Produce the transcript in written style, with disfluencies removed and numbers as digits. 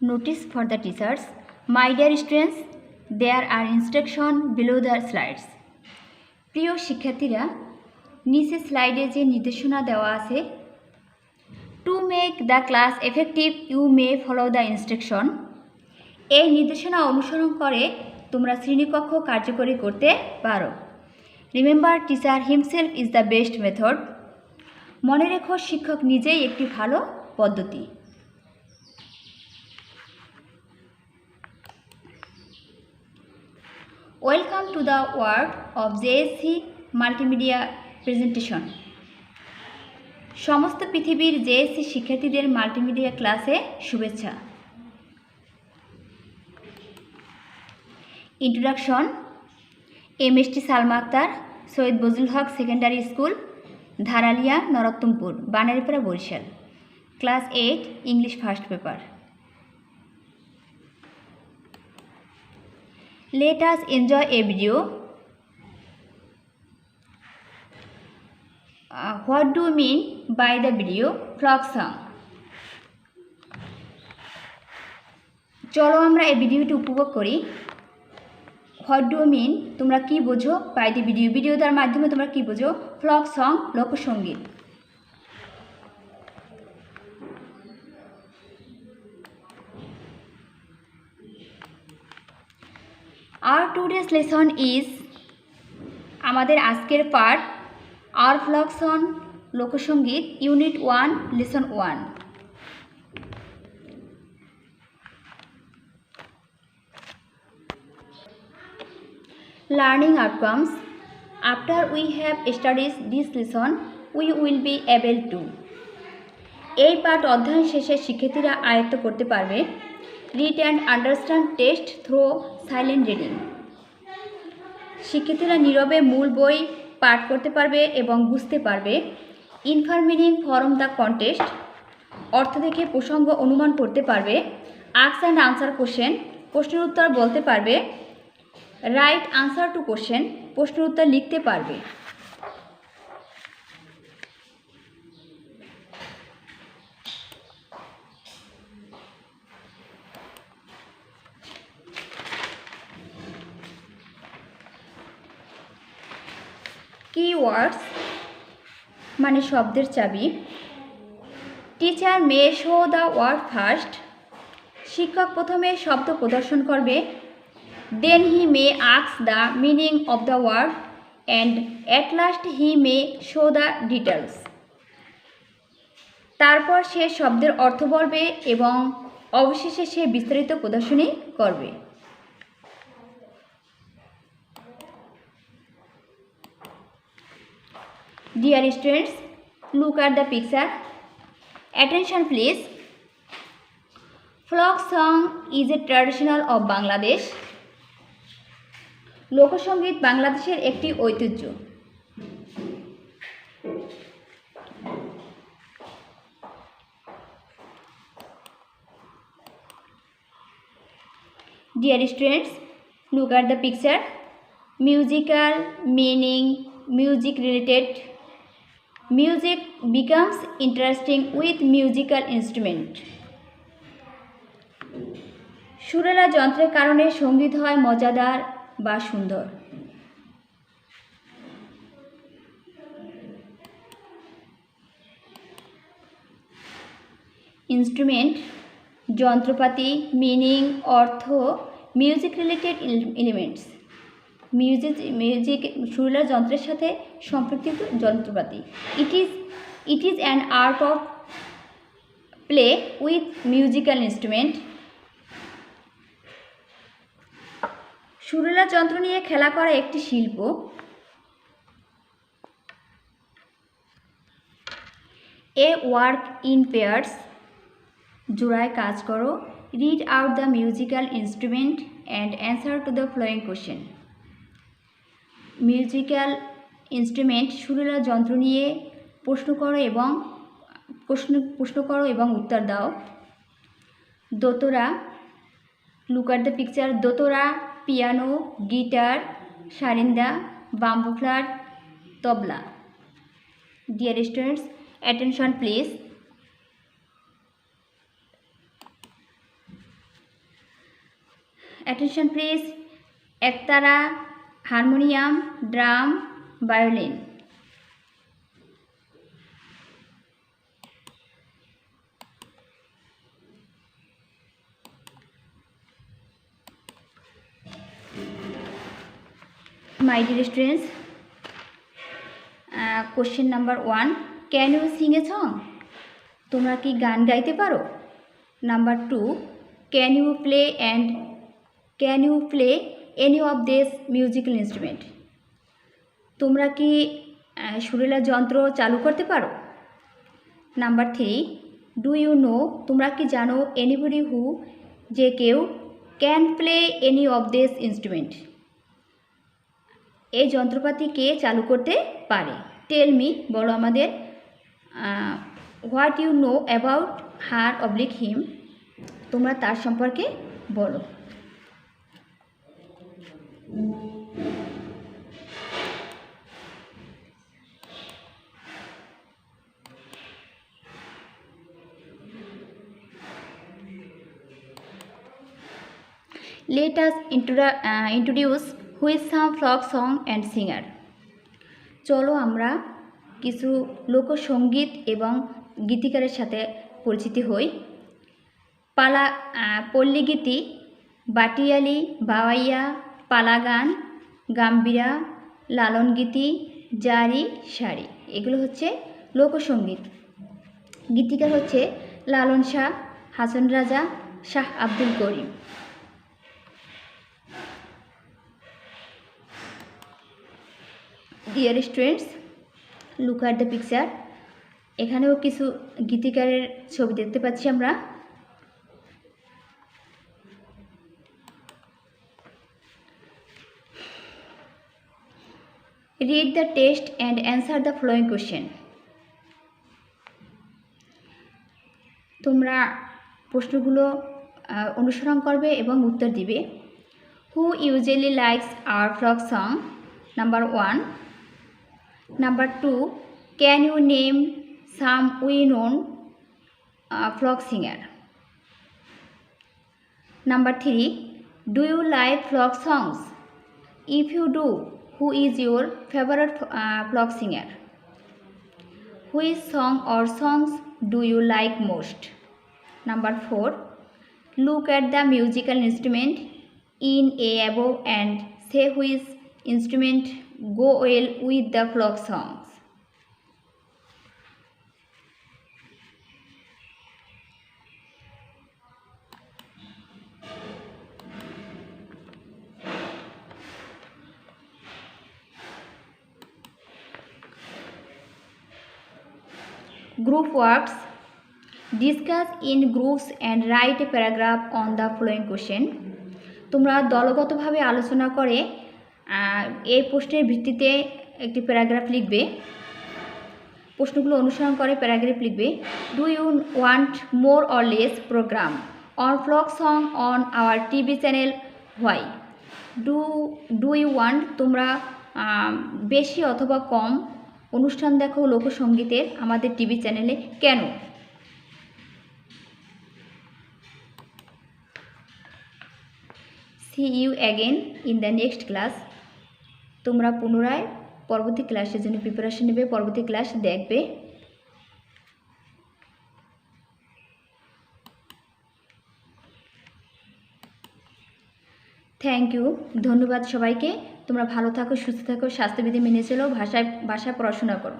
Notice for the teachers. My dear students, there are instructions below the slides. প্রিয় শিক্ষার্থীরা, নিচে স্লাইডে যে নির্দেশনা দেওয়া আছে, to make the class effective you may follow the instruction. এই নির্দেশনা অনুসরণ করে তোমরা শ্রেণীকক্ষ কার্যকরী করতে পারো। Remember, teacher himself is the best method. মনে রেখো, শিক্ষক নিজেই একটি ভালো পদ্ধতি। Welcome to the world of JSC multimedia presentation. সমস্ত পৃথিবীর জেএসসি শিক্ষার্থীদের মাল্টিমিডিয়া ক্লাসে শুভেচ্ছা। Introduction. MST Salma Akter, Syed Bazlul Haque secondary school, Dharalia, Narottampur, Banaripara, Barishal. Class 8, English first paper. Let us enjoy a video. What do you mean by the video? Folk song. চলো আমরা এই ভিডিওটি উপভোগ করি। হোয়াট ডু মিন, তোমরা কি বোঝো? বাই দ্য ভিডিও, ভিডিওটার মাধ্যমে তোমরা কি বোঝো? ফ্লক সং, লোকসঙ্গীত। Our today's lesson is, আমাদের আজকের পার্ট আর ফ্লক সং লোকসঙ্গীত, unit 1, lesson 1। Learning outcomes. After we have studied this lesson, we will be able to. এই পাঠ অধ্যয়ন শেষে শিক্ষার্থীরা আয়ত্ত করতে পারবে। Read and understand text through silent reading. শিক্ষার্থীরা নীরবে মূল বই পাঠ করতে পারবে এবং বুঝতে পারবে। Infer meaning from the context, অর্থ দেখে প্রসঙ্গ অনুমান করতে পারবে। আস্ক অ্যান্ড আনসার কোশ্চেন, প্রশ্নের উত্তর বলতে পারবে। রাইট আনসার টু কোশ্চেন, প্রশ্নের উত্তর লিখতে পারবে। কিওয়ার্ডস মানে শব্দের চাবি। Teacher may show the word first, শিক্ষক প্রথমে শব্দ প্রদর্শন করবে। Then he may ask the meaning of the word and at last he may show the details, তারপর সে শব্দের অর্থ বলবে এবং অবশেষে সে বিস্তারিত প্রদর্শনী করবে। Dear students, look at the picture. Attention please. Folk song is a traditional of Bangladesh. লোকসঙ্গীত বাংলাদেশের একটি ঐতিহ্য। Dear students, look at the picture. Musical meaning, music related. Music becomes interesting with musical instrument. সুরেলা যন্ত্রের কারণে সঙ্গীত হয় মজাদার বা সুন্দর। ইনস্ট্রুমেন্ট যন্ত্রপাতি, মিনিং অর্থ, মিউজিক রিলেটেড এলিমেন্টস, মিউজিক সুরেলা যন্ত্রের সাথে সম্পর্কিত যন্ত্রপাতি। It is an art of play with musical instrument. সুরেলা যন্ত্র নিয়ে খেলা করা একটি শিল্প। এ ওয়ার্ক ইন পেয়ার্স, জোড়ায় কাজ করো। Read out the musical instrument and answer to the following question. Musical instrument সুরেলা যন্ত্র নিয়ে প্রশ্ন করো এবং উত্তর দাও। Dotara, look at the picture. Dotara, piano, guitar, sarinda, bamboo flute, tabla. Dear students, attention please. Attention please. Ektara, harmonium, drum, violin. My dear students, question number 1, can you sing a song? তোমরা কি গান গাইতে পারো? Number 2, can you play any of this musical instrument? তোমরা কি সুরেলা যন্ত্র চালু করতে পারো? Number 3, do you know, তোমরা কি জানো anybody who, যে কেউ can play any of this instrument? এই যন্ত্রপাতি কে চালু করতে পারে? টেল মি, বলো আমাদের। What you know about her oblique him, তোমরা তার সম্পর্কে বলো। Let us introduce who is some folk song and singer. চলো আমরা কিছু লোকসঙ্গীত এবং গীতিকারের সাথে পরিচিত হই। পল্লীগীতি, বাটিয়ালি, বাওয়াইয়া, পালাগান, গাম্ভীরা, লালনগীতি, জারি, সারি, এগুলো হচ্ছে লোকসঙ্গীত। গীতিকার হচ্ছে লালন Shah, Hason Raja, Shah Abdul Karim. Dear students, look at the picture. এখানেও কিছু গীতিকারের ছবি দেখতে পাচ্ছি আমরা। Read the text and answer the following question. তোমরা প্রশ্নগুলো অনুসরণ করবে এবং উত্তর দিবে। Who usually likes our folk song? Number 1. Number 2, can you name some well-known folk singer? Number 3, do you like folk songs? If you do, who is your favorite folk singer? Which song or songs do you like most? Number 4, look at the musical instrument in a above and say which instrument go well with the folk songs. Group works. Discuss in groups and write a paragraph on the following question. তোমরা দলগতভাবে আলোচনা করে এই প্রশ্নের ভিত্তিতে একটি paragraph লিখবে। প্রশ্নগুলো অনুসরণ করে প্যারাগ্রাফ লিখবে। Do you want more or less program on folk song on our TV channel? Why? Do you want, তোমরা বেশি অথবা কম অনুষ্ঠান দেখো লোকসঙ্গীতের আমাদের টিভি চ্যানেলে, কেন? See you again in the next class. তোমরা পুনরায় পরবর্তী ক্লাসের জন্য প্রিপারেশন নেবে, পরবর্তী ক্লাস দেখবে। থ্যাংক ইউ, ধন্যবাদ সবাইকে। তোমরা ভালো থাকো, সুস্থ থাকো, স্বাস্থ্যবিধি মেনে চলো, ভাষায় পড়াশোনা করো।